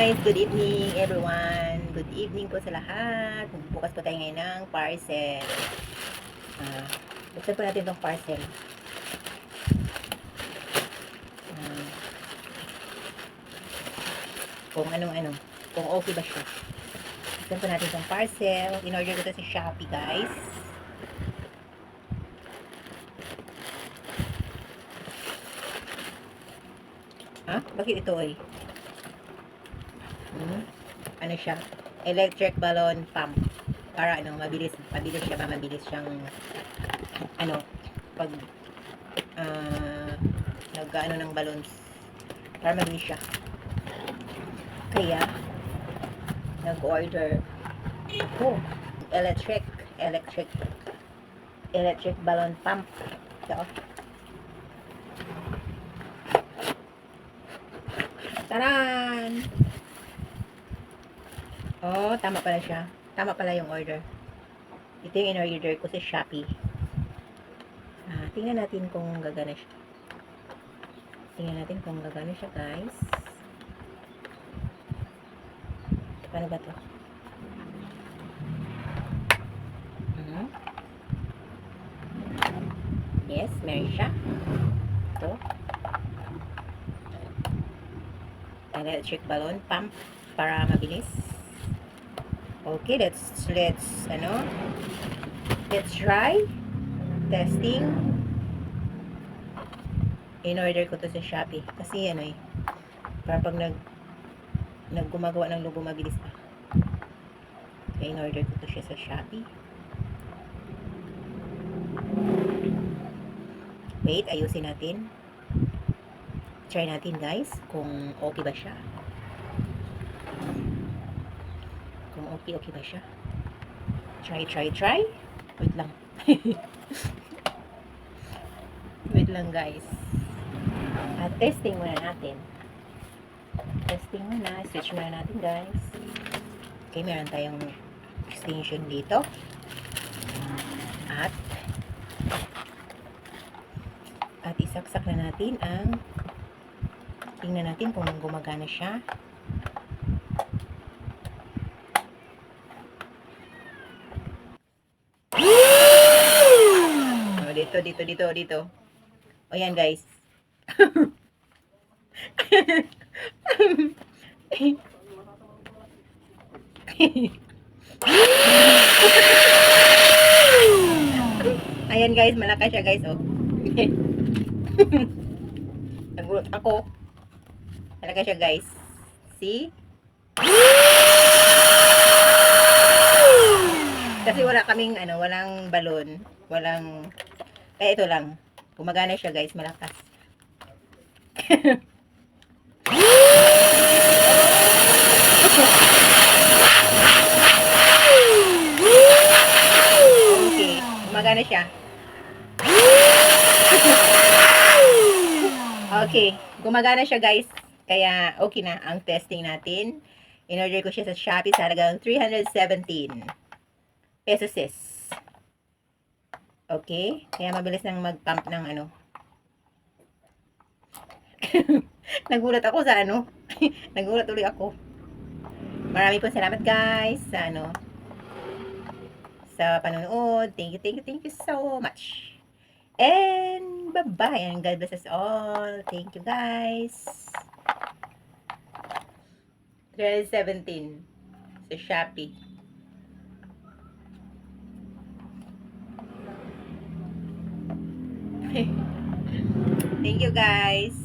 guys! Good evening everyone! Good evening po sa lahat. Bukas po tayo ngayon ng parcel. Buksan po natin itong parcel. Kung anong-ano. Kung okay ba siya. Buksan po natin itong parcel. In-order ko ito sa Shopee, guys. Bakit ito eh? Ano siya? Electric balloon pump. Para mabilis siyang pag nag-ano ng balloons. Para mabilis siya. Kaya nag-order ako. Electric balloon pump. So, taran! Oh, tama pala siya. Tama pala yung order. Ito yung in-order ko sa Shopee. Tingnan natin kung gagana siya. Guys. Paano ba to? Yes, meron siya. Ito. Electric balloon pump para mabilis. Okay, let's try testing. In-order ko to sa Shopee kasi para pag gumagawa ng logo mabilis pa. Kaya in-order ko to siya sa Shopee. Wait, ayusin natin. Try natin, guys, kung okay ba siya. Kung okay ba siya. Try. Wait lang. Wait lang, guys. Testing muna natin. Switch muna natin, guys. Okay, meron tayong extension dito. At isaksak na natin tingnan natin kung gumagana siya. Dito. O yan, guys. Ayan, guys, malakas siya, guys. Nagulat ako. Malakas siya, guys. See? Kasi wala kaming walang balon, ito lang. Gumagana siya, guys, malakas. Okay, gumagana siya. Okay, gumagana siya, guys. Kaya okay na ang testing natin. In-order ko siya sa Shopee sa halagang 317 pesos. Okay? Kaya mabilis nang mag-pump ng Nagulat ako sa Nagulat ulit ako. Marami po salamat, guys, sa panonood. Thank you so much. And bye-bye. And God bless us all. Thank you, guys. 317 sa Shopee. Thank you, guys.